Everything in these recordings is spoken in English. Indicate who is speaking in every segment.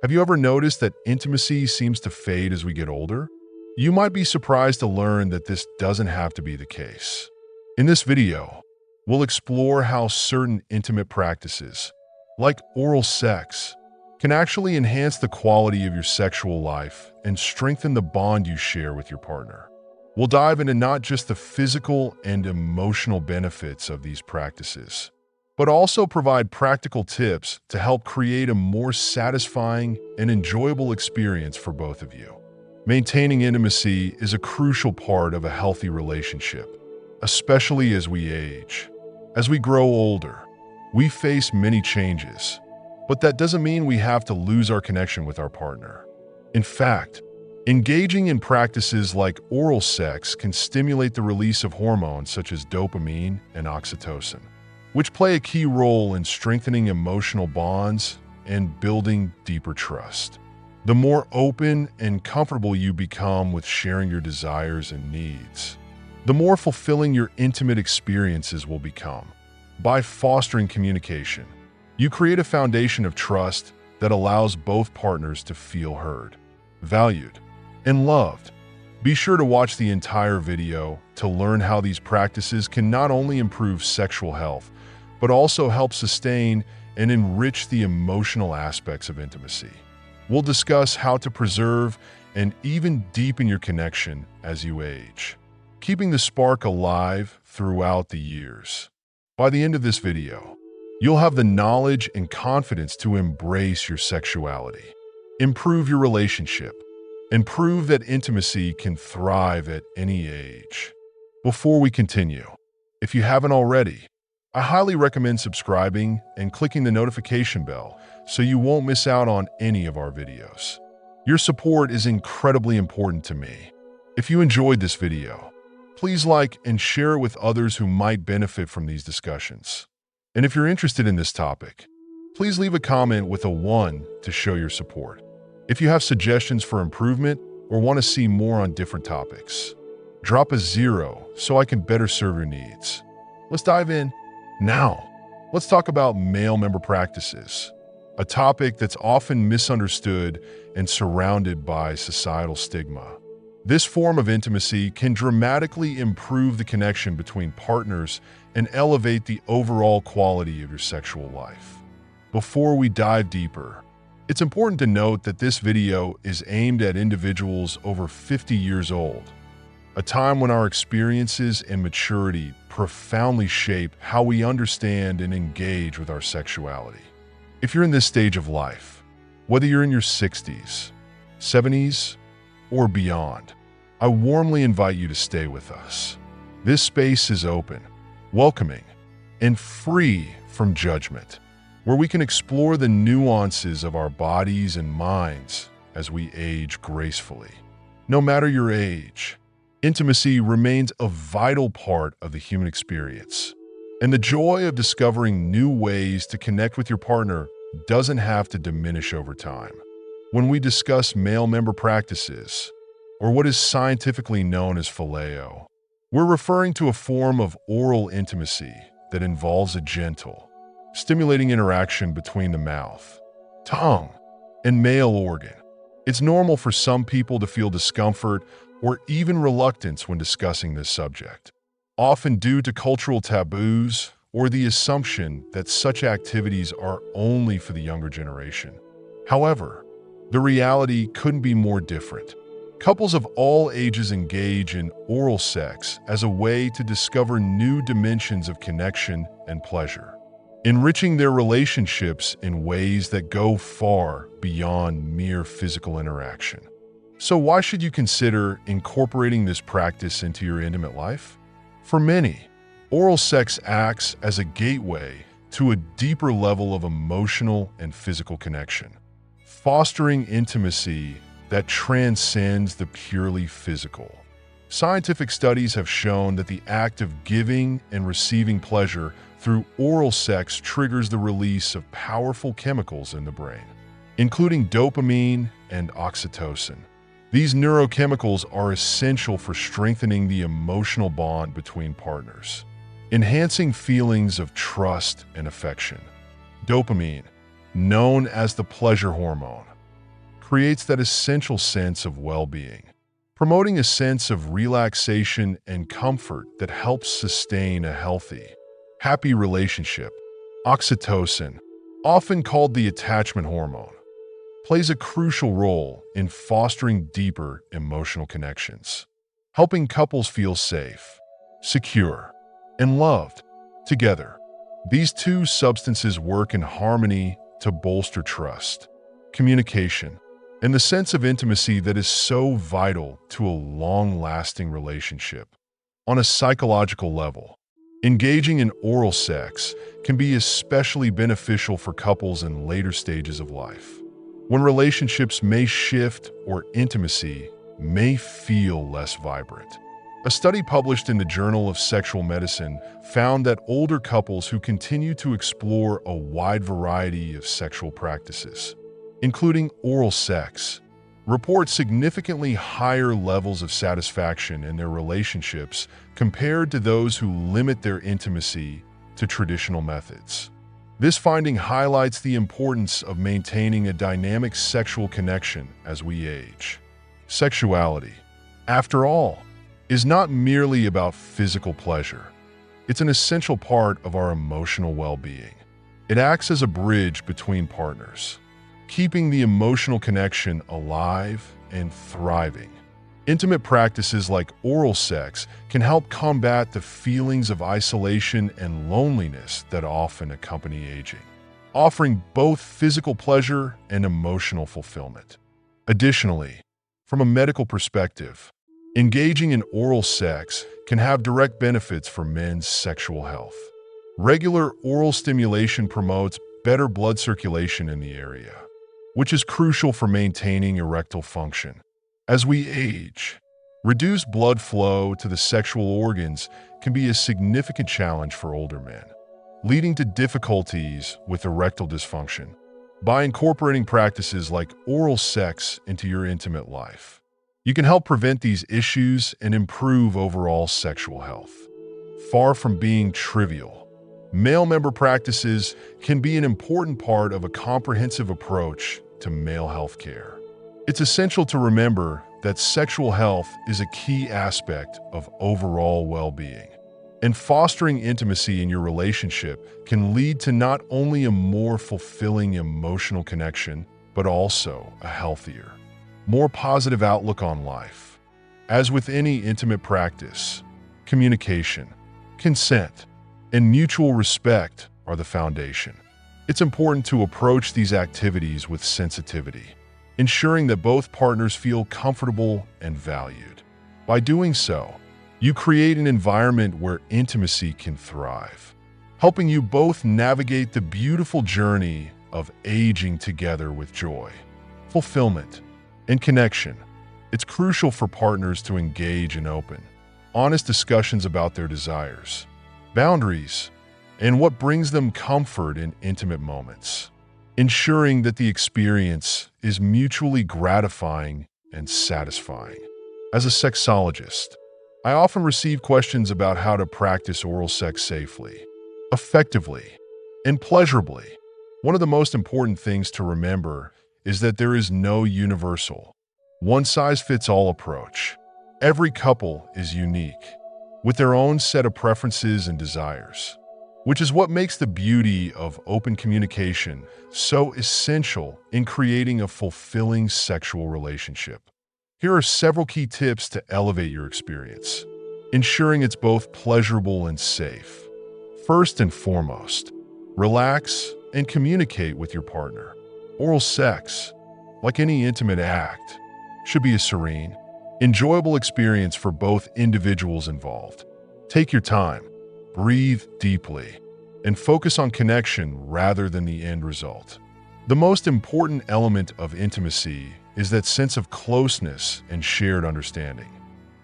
Speaker 1: Have you ever noticed that intimacy seems to fade as we get older? You might be surprised to learn that this doesn't have to be the case. In this video, we'll explore how certain intimate practices, like oral sex, can actually enhance the quality of your sexual life and strengthen the bond you share with your partner. We'll dive into not just the physical and emotional benefits of these practices, but also provide practical tips to help create a more satisfying and enjoyable experience for both of you. Maintaining intimacy is a crucial part of a healthy relationship, especially as we age. As we grow older, we face many changes, but that doesn't mean we have to lose our connection with our partner. In fact, engaging in practices like oral sex can stimulate the release of hormones such as dopamine and oxytocin, which play a key role in strengthening emotional bonds and building deeper trust. The more open and comfortable you become with sharing your desires and needs, the more fulfilling your intimate experiences will become. By fostering communication, you create a foundation of trust that allows both partners to feel heard, valued, and loved. Be sure to watch the entire video to learn how these practices can not only improve sexual health, but also help sustain and enrich the emotional aspects of intimacy. We'll discuss how to preserve and even deepen your connection as you age, keeping the spark alive throughout the years. By the end of this video, you'll have the knowledge and confidence to embrace your sexuality, improve your relationship, and prove that intimacy can thrive at any age. Before we continue, if you haven't already, I highly recommend subscribing and clicking the notification bell so you won't miss out on any of our videos. Your support is incredibly important to me. If you enjoyed this video, please like and share it with others who might benefit from these discussions. And if you're interested in this topic, please leave a comment with a 1 to show your support. If you have suggestions for improvement or want to see more on different topics, drop a 0 so I can better serve your needs. Let's dive in. Now, let's talk about male member practices, a topic that's often misunderstood and surrounded by societal stigma. This form of intimacy can dramatically improve the connection between partners and elevate the overall quality of your sexual life. Before we dive deeper, it's important to note that this video is aimed at individuals over 50 years old, a time when our experiences and maturity profoundly shape how we understand and engage with our sexuality. If you're in this stage of life, whether you're in your 60s, 70s, or beyond, I warmly invite you to stay with us. This space is open, welcoming, and free from judgment, where we can explore the nuances of our bodies and minds as we age gracefully. No matter your age, intimacy remains a vital part of the human experience, and the joy of discovering new ways to connect with your partner doesn't have to diminish over time. When we discuss male member practices, or what is scientifically known as phileo, we're referring to a form of oral intimacy that involves a gentle, stimulating interaction between the mouth, tongue, and male organ. It's normal for some people to feel discomfort or even reluctance when discussing this subject, often due to cultural taboos or the assumption that such activities are only for the younger generation. However, the reality couldn't be more different. Couples of all ages engage in oral sex as a way to discover new dimensions of connection and pleasure, enriching their relationships in ways that go far beyond mere physical interaction. So why should you consider incorporating this practice into your intimate life? For many, oral sex acts as a gateway to a deeper level of emotional and physical connection, fostering intimacy that transcends the purely physical. Scientific studies have shown that the act of giving and receiving pleasure through oral sex triggers the release of powerful chemicals in the brain, including dopamine and oxytocin. These neurochemicals are essential for strengthening the emotional bond between partners, enhancing feelings of trust and affection. Dopamine, known as the pleasure hormone, creates that essential sense of well-being, promoting a sense of relaxation and comfort that helps sustain a healthy, happy relationship. Oxytocin, often called the attachment hormone, plays a crucial role in fostering deeper emotional connections, helping couples feel safe, secure, and loved together. These two substances work in harmony to bolster trust, communication, and the sense of intimacy that is so vital to a long-lasting relationship. On a psychological level, engaging in oral sex can be especially beneficial for couples in later stages of life, when relationships may shift or intimacy may feel less vibrant. A study published in the Journal of Sexual Medicine found that older couples who continue to explore a wide variety of sexual practices, including oral sex, report significantly higher levels of satisfaction in their relationships compared to those who limit their intimacy to traditional methods. This finding highlights the importance of maintaining a dynamic sexual connection as we age. Sexuality, after all, is not merely about physical pleasure. It's an essential part of our emotional well-being. It acts as a bridge between partners, keeping the emotional connection alive and thriving. Intimate practices like oral sex can help combat the feelings of isolation and loneliness that often accompany aging, offering both physical pleasure and emotional fulfillment. Additionally, from a medical perspective, engaging in oral sex can have direct benefits for men's sexual health. Regular oral stimulation promotes better blood circulation in the area, which is crucial for maintaining erectile function. As we age, reduced blood flow to the sexual organs can be a significant challenge for older men, leading to difficulties with erectile dysfunction. By incorporating practices like oral sex into your intimate life, you can help prevent these issues and improve overall sexual health. Far from being trivial, male member practices can be an important part of a comprehensive approach to male health care. It's essential to remember that sexual health is a key aspect of overall well-being, and fostering intimacy in your relationship can lead to not only a more fulfilling emotional connection, but also a healthier, more positive outlook on life. As with any intimate practice, communication, consent, and mutual respect are the foundation. It's important to approach these activities with sensitivity, ensuring that both partners feel comfortable and valued. By doing so, you create an environment where intimacy can thrive, helping you both navigate the beautiful journey of aging together with joy, fulfillment, and connection. It's crucial for partners to engage in open, honest discussions about their desires, boundaries, and what brings them comfort in intimate moments, ensuring that the experience is mutually gratifying and satisfying. As a sexologist, I often receive questions about how to practice oral sex safely, effectively, and pleasurably. One of the most important things to remember is that there is no universal, one-size-fits-all approach. Every couple is unique, with their own set of preferences and desires, which is what makes the beauty of open communication so essential in creating a fulfilling sexual relationship. Here are several key tips to elevate your experience, ensuring it's both pleasurable and safe. First and foremost, relax and communicate with your partner. Oral sex, like any intimate act, should be a serene, enjoyable experience for both individuals involved. Take your time, breathe deeply, and focus on connection rather than the end result. The most important element of intimacy is that sense of closeness and shared understanding.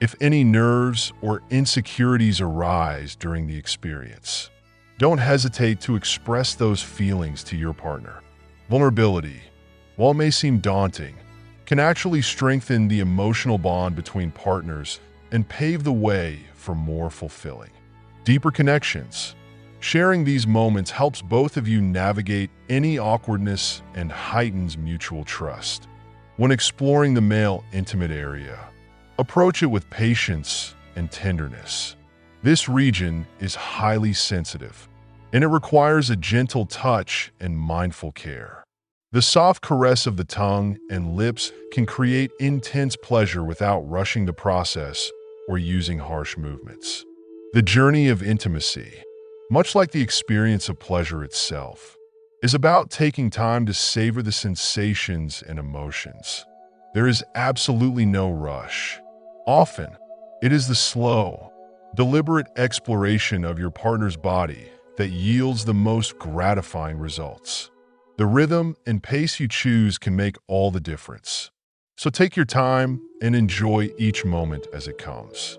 Speaker 1: If any nerves or insecurities arise during the experience, don't hesitate to express those feelings to your partner. Vulnerability, while it may seem daunting, can actually strengthen the emotional bond between partners and pave the way for more fulfilling, deeper connections. Sharing these moments helps both of you navigate any awkwardness and heightens mutual trust. When exploring the male intimate area, approach it with patience and tenderness. This region is highly sensitive, and it requires a gentle touch and mindful care. The soft caress of the tongue and lips can create intense pleasure without rushing the process or using harsh movements. The journey of intimacy, much like the experience of pleasure itself, is about taking time to savor the sensations and emotions. There is absolutely no rush. Often, it is the slow, deliberate exploration of your partner's body that yields the most gratifying results. The rhythm and pace you choose can make all the difference. So take your time and enjoy each moment as it comes.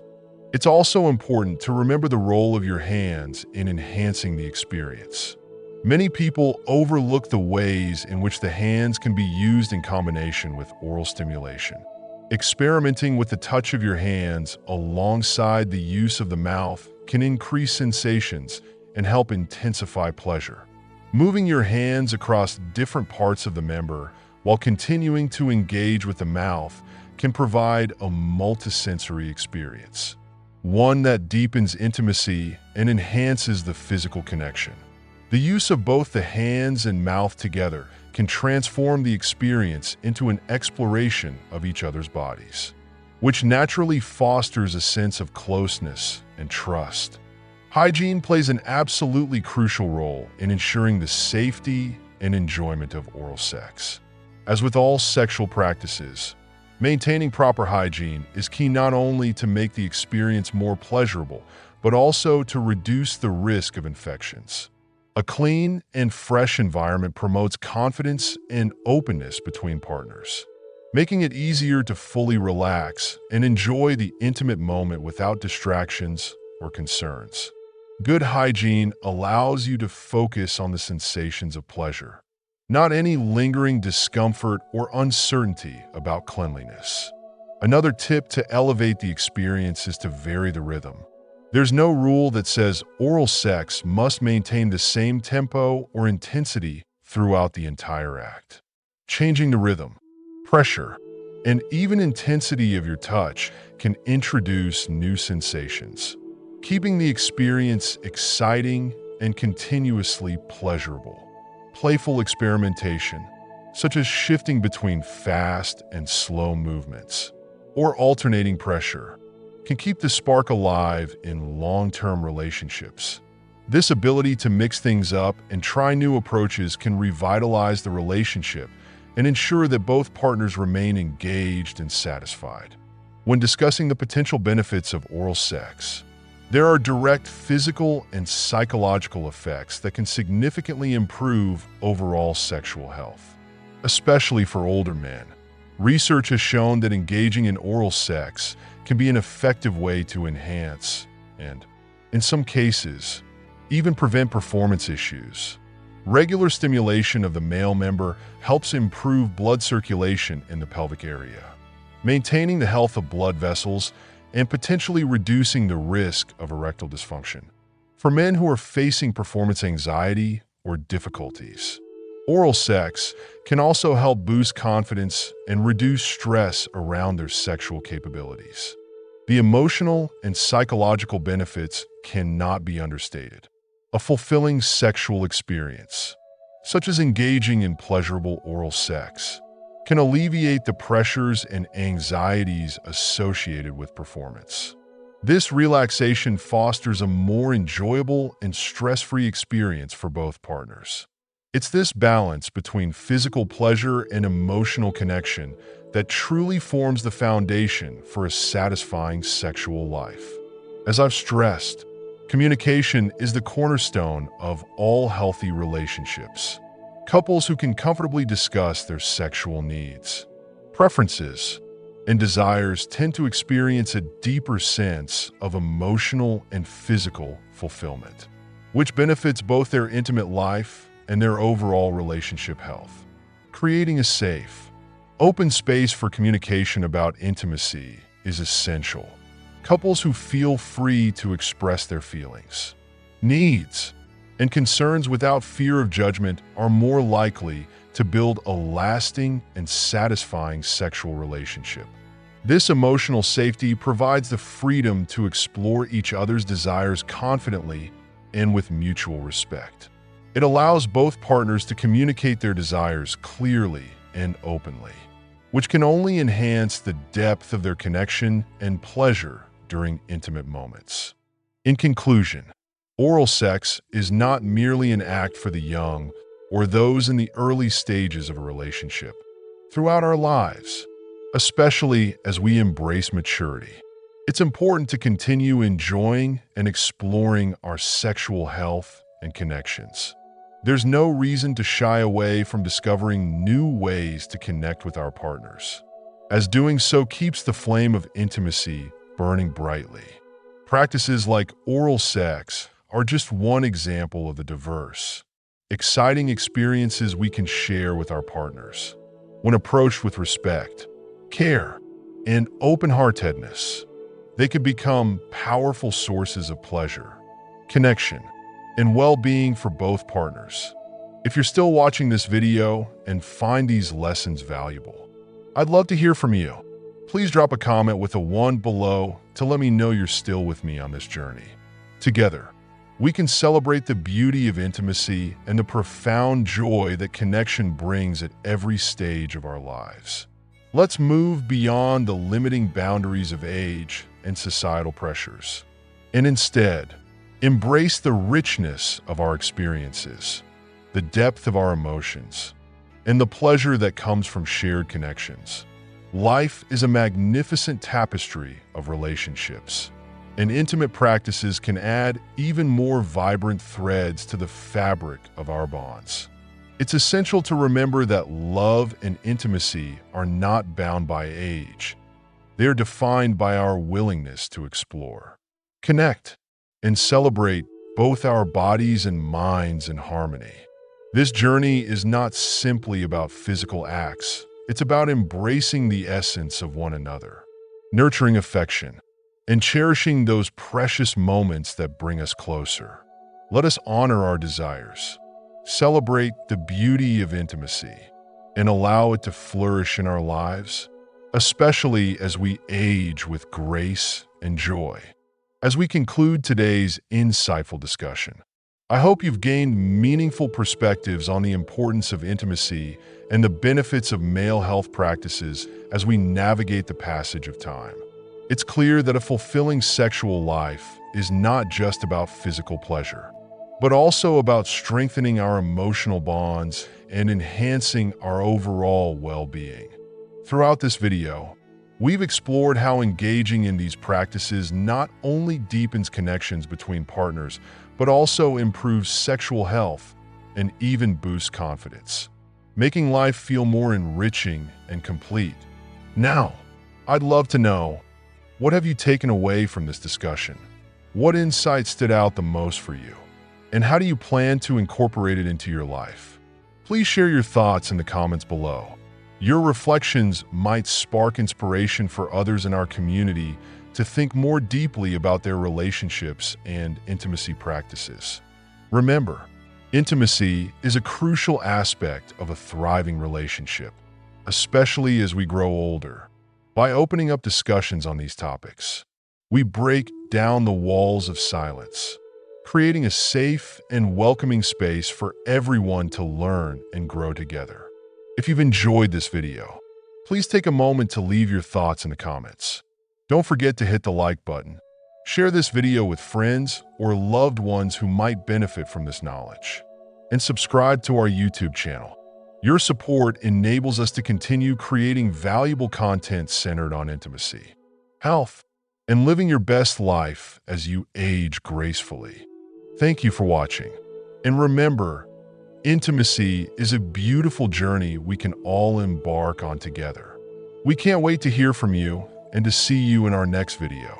Speaker 1: It's also important to remember the role of your hands in enhancing the experience. Many people overlook the ways in which the hands can be used in combination with oral stimulation. Experimenting with the touch of your hands alongside the use of the mouth can increase sensations and help intensify pleasure. Moving your hands across different parts of the member while continuing to engage with the mouth can provide a multisensory experience, one that deepens intimacy and enhances the physical connection. The use of both the hands and mouth together can transform the experience into an exploration of each other's bodies, which naturally fosters a sense of closeness and trust. Hygiene plays an absolutely crucial role in ensuring the safety and enjoyment of oral sex. As with all sexual practices, maintaining proper hygiene is key not only to make the experience more pleasurable, but also to reduce the risk of infections. A clean and fresh environment promotes confidence and openness between partners, making it easier to fully relax and enjoy the intimate moment without distractions or concerns. Good hygiene allows you to focus on the sensations of pleasure, not any lingering discomfort or uncertainty about cleanliness. Another tip to elevate the experience is to vary the rhythm. There's no rule that says oral sex must maintain the same tempo or intensity throughout the entire act. Changing the rhythm, pressure, and even intensity of your touch can introduce new sensations, keeping the experience exciting and continuously pleasurable. Playful experimentation, such as shifting between fast and slow movements or alternating pressure, can keep the spark alive in long-term relationships. This ability to mix things up and try new approaches can revitalize the relationship and ensure that both partners remain engaged and satisfied. When discussing the potential benefits of oral sex, there are direct physical and psychological effects that can significantly improve overall sexual health, especially for older men. Research has shown that engaging in oral sex can be an effective way to enhance and, in some cases, even prevent performance issues. Regular stimulation of the male member helps improve blood circulation in the pelvic area, maintaining the health of blood vessels and potentially reducing the risk of erectile dysfunction. For men who are facing performance anxiety or difficulties, oral sex can also help boost confidence and reduce stress around their sexual capabilities. The emotional and psychological benefits cannot be understated. A fulfilling sexual experience, such as engaging in pleasurable oral sex, can alleviate the pressures and anxieties associated with performance. This relaxation fosters a more enjoyable and stress-free experience for both partners. It's this balance between physical pleasure and emotional connection that truly forms the foundation for a satisfying sexual life. As I've stressed, communication is the cornerstone of all healthy relationships. Couples who can comfortably discuss their sexual needs, preferences, and desires tend to experience a deeper sense of emotional and physical fulfillment, which benefits both their intimate life and their overall relationship health. Creating a safe, open space for communication about intimacy is essential. Couples who feel free to express their feelings, needs, and concerns without fear of judgment are more likely to build a lasting and satisfying sexual relationship. This emotional safety provides the freedom to explore each other's desires confidently and with mutual respect. It allows both partners to communicate their desires clearly and openly, which can only enhance the depth of their connection and pleasure during intimate moments. In conclusion, oral sex is not merely an act for the young or those in the early stages of a relationship. Throughout our lives, especially as we embrace maturity, it's important to continue enjoying and exploring our sexual health and connections. There's no reason to shy away from discovering new ways to connect with our partners, as doing so keeps the flame of intimacy burning brightly. Practices like oral sex are just one example of the diverse, exciting experiences we can share with our partners. When approached with respect, care, and open-heartedness, they can become powerful sources of pleasure, connection, and well-being for both partners. If you're still watching this video and find these lessons valuable, I'd love to hear from you. Please drop a comment with a 1 below to let me know you're still with me on this journey. Together, we can celebrate the beauty of intimacy and the profound joy that connection brings at every stage of our lives. Let's move beyond the limiting boundaries of age and societal pressures, and instead, embrace the richness of our experiences, the depth of our emotions, and the pleasure that comes from shared connections. Life is a magnificent tapestry of relationships, and intimate practices can add even more vibrant threads to the fabric of our bonds. It's essential to remember that love and intimacy are not bound by age. They are defined by our willingness to explore, connect, and celebrate both our bodies and minds in harmony. This journey is not simply about physical acts. It's about embracing the essence of one another, nurturing affection, and cherishing those precious moments that bring us closer. Let us honor our desires, celebrate the beauty of intimacy, and allow it to flourish in our lives, especially as we age with grace and joy. As we conclude today's insightful discussion, I hope you've gained meaningful perspectives on the importance of intimacy and the benefits of male health practices as we navigate the passage of time. It's clear that a fulfilling sexual life is not just about physical pleasure, but also about strengthening our emotional bonds and enhancing our overall well-being. Throughout this video, we've explored how engaging in these practices not only deepens connections between partners, but also improves sexual health and even boosts confidence, making life feel more enriching and complete. Now, I'd love to know, what have you taken away from this discussion? What insight stood out the most for you? And how do you plan to incorporate it into your life? Please share your thoughts in the comments below. Your reflections might spark inspiration for others in our community to think more deeply about their relationships and intimacy practices. Remember, intimacy is a crucial aspect of a thriving relationship, especially as we grow older. By opening up discussions on these topics, we break down the walls of silence, creating a safe and welcoming space for everyone to learn and grow together. If you've enjoyed this video, please take a moment to leave your thoughts in the comments. Don't forget to hit the like button. Share this video with friends or loved ones who might benefit from this knowledge. And subscribe to our YouTube channel. Your support enables us to continue creating valuable content centered on intimacy, health, and living your best life as you age gracefully. Thank you for watching. And remember, intimacy is a beautiful journey we can all embark on together. We can't wait to hear from you and to see you in our next video.